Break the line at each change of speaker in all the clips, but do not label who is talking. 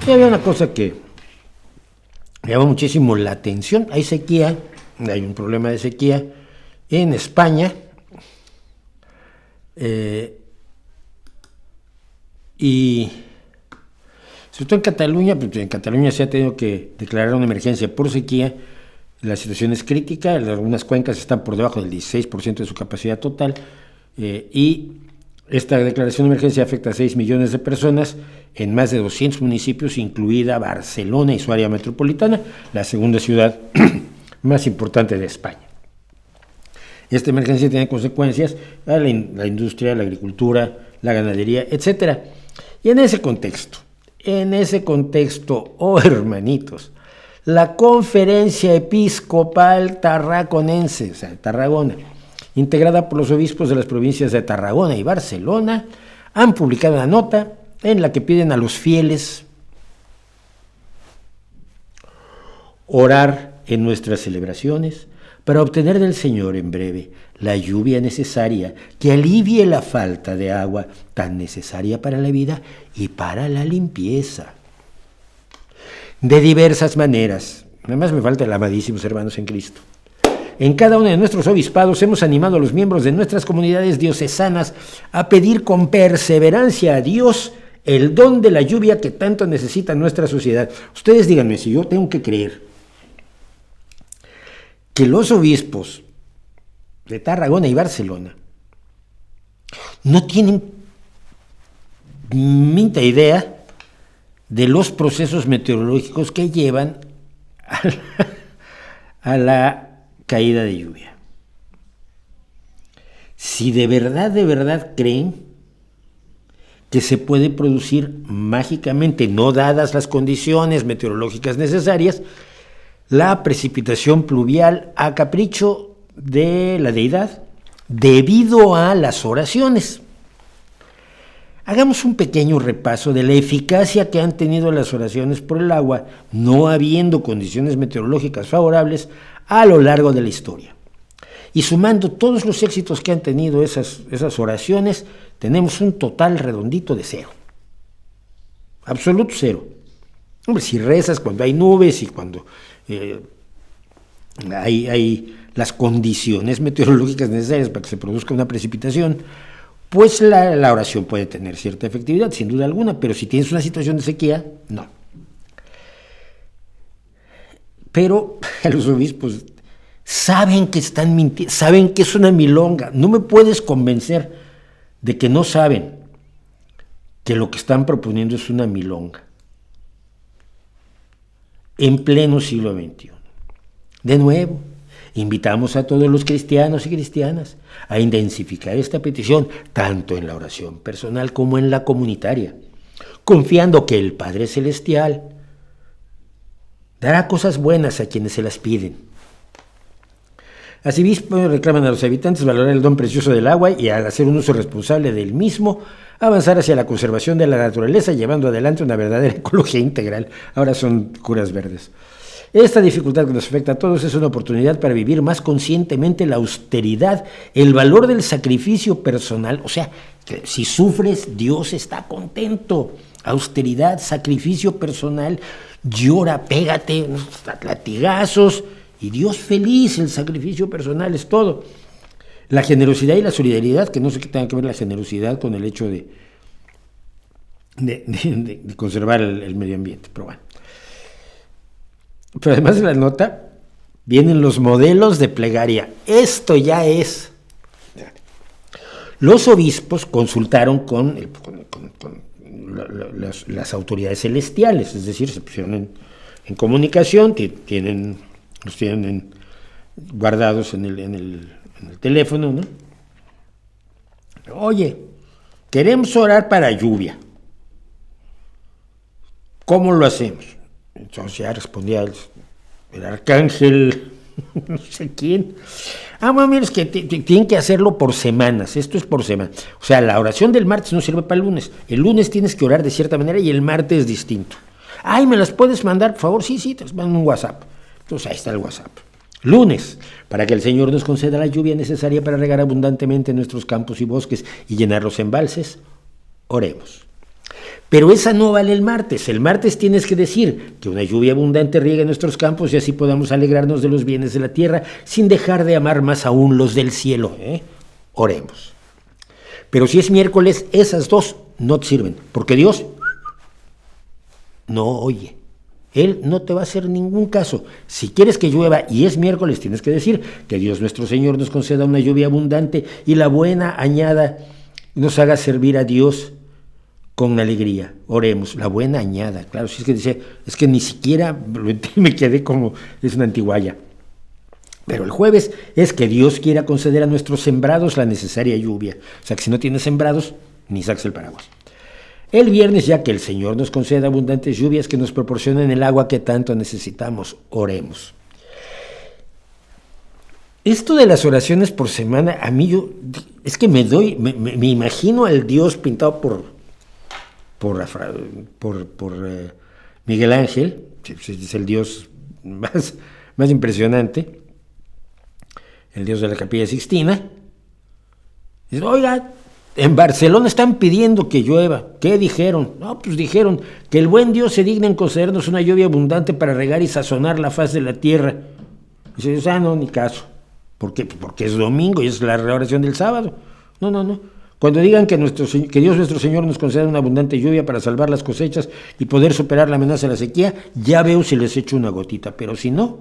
Y había una cosa que me llama muchísimo la atención. Hay sequía, hay un problema de sequía en España, y sobre todo en Cataluña. En Cataluña se ha tenido que declarar una emergencia por sequía. La situación es crítica, algunas cuencas están por debajo del 16% de su capacidad total, y esta declaración de emergencia afecta a 6 millones de personas en más de 200 municipios, incluida Barcelona y su área metropolitana, la segunda ciudad más importante de España. Esta emergencia tiene consecuencias a la industria, la agricultura, la ganadería, etc. Y en ese contexto, hermanitos, la Conferencia Episcopal Tarraconense, o sea, Tarragona, integrada por los obispos de las provincias de Tarragona y Barcelona, han publicado una nota en la que piden a los fieles orar en nuestras celebraciones para obtener del Señor en breve la lluvia necesaria que alivie la falta de agua tan necesaria para la vida y para la limpieza. De diversas maneras, además me falta el amadísimos hermanos en Cristo, en cada uno de nuestros obispados hemos animado a los miembros de nuestras comunidades diocesanas a pedir con perseverancia a Dios el don de la lluvia que tanto necesita nuestra sociedad. Ustedes díganme si yo tengo que creer que los obispos de Tarragona y Barcelona no tienen minta idea de los procesos meteorológicos que llevan a la caída de lluvia. Si de verdad creen que se puede producir mágicamente, no dadas las condiciones meteorológicas necesarias, la precipitación pluvial a capricho de la deidad debido a las oraciones. Hagamos un pequeño repaso de la eficacia que han tenido las oraciones por el agua, no habiendo condiciones meteorológicas favorables a lo largo de la historia. Y sumando todos los éxitos que han tenido esas oraciones, tenemos un total redondito de 0. Absoluto 0. Hombre, si rezas cuando hay nubes y cuando hay las condiciones meteorológicas necesarias para que se produzca una precipitación, pues la oración puede tener cierta efectividad, sin duda alguna, pero si tienes una situación de sequía, no. Pero los obispos saben que están mintiendo, saben que es una milonga. No me puedes convencer de que no saben que lo que están proponiendo es una milonga. En pleno siglo XXI. De nuevo, invitamos a todos los cristianos y cristianas a intensificar esta petición, tanto en la oración personal como en la comunitaria, confiando que el Padre Celestial dará cosas buenas a quienes se las piden. Asimismo, reclaman a los habitantes valorar el don precioso del agua y, al hacer un uso responsable del mismo, avanzar hacia la conservación de la naturaleza, llevando adelante una verdadera ecología integral. Ahora son curas verdes. Esta dificultad que nos afecta a todos es una oportunidad para vivir más conscientemente la austeridad, el valor del sacrificio personal. O sea, que si sufres, Dios está contento. Austeridad, sacrificio personal, llora, pégate, latigazos, y Dios feliz. El sacrificio personal es todo. La generosidad y la solidaridad, que no sé qué tenga que ver la generosidad con el hecho de conservar el medio ambiente, pero bueno. Pero además de la nota, vienen los modelos de plegaria. Esto ya es. Los obispos consultaron con las autoridades celestiales, es decir, se pusieron en comunicación, los tienen guardados en el teléfono, ¿no? Oye, queremos orar para lluvia. ¿Cómo lo hacemos? Entonces ya respondía el arcángel, no sé quién. Bueno, mira, es que tienen que hacerlo por semanas. Esto es por semana. O sea, la oración del martes no sirve para el lunes. El lunes tienes que orar de cierta manera y el martes distinto. Ay, ¿me las puedes mandar, por favor? Sí, te las mando un WhatsApp. Entonces ahí está el WhatsApp. Lunes, para que el Señor nos conceda la lluvia necesaria para regar abundantemente nuestros campos y bosques y llenar los embalses, oremos. Pero esa no vale el martes. El martes tienes que decir que una lluvia abundante riegue nuestros campos y así podamos alegrarnos de los bienes de la tierra sin dejar de amar más aún los del cielo. Oremos. Pero si es miércoles, esas dos no te sirven, porque Dios no oye. Él no te va a hacer ningún caso. Si quieres que llueva y es miércoles, tienes que decir que Dios nuestro Señor nos conceda una lluvia abundante y la buena añada nos haga servir a Dios con alegría. Oremos, la buena añada. Claro, si es que dice, es que ni siquiera me quedé como, es una antiguaya. Pero el jueves es que Dios quiera conceder a nuestros sembrados la necesaria lluvia. O sea que si no tienes sembrados, ni saques el paraguas. El viernes, ya que el Señor nos conceda abundantes lluvias que nos proporcionen el agua que tanto necesitamos, oremos. Esto de las oraciones por semana, a mí es que me imagino al Dios pintado por Miguel Ángel, es el Dios más impresionante, el Dios de la Capilla Sixtina. Dice, oiga, en Barcelona están pidiendo que llueva. ¿Qué dijeron? No, pues dijeron que el buen Dios se digna en concedernos una lluvia abundante para regar y sazonar la faz de la tierra. Dice, no, ni caso. ¿Por qué? Porque es domingo y es la oración del sábado. No. Cuando digan que Dios nuestro Señor nos conceda una abundante lluvia para salvar las cosechas y poder superar la amenaza de la sequía, ya veo si les echo una gotita. Pero si no,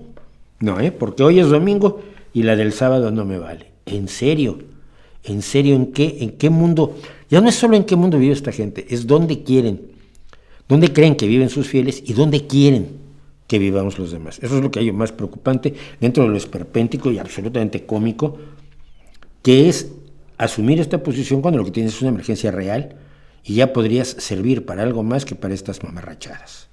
porque hoy es domingo y la del sábado no me vale. ¿En serio? ¿En qué mundo? Ya no es solo en qué mundo vive esta gente, es dónde quieren, dónde creen que viven sus fieles y dónde quieren que vivamos los demás. Eso es lo que hay más preocupante dentro de lo esperpéntico y absolutamente cómico, que es asumir esta posición cuando lo que tienes es una emergencia real y ya podrías servir para algo más que para estas mamarrachadas.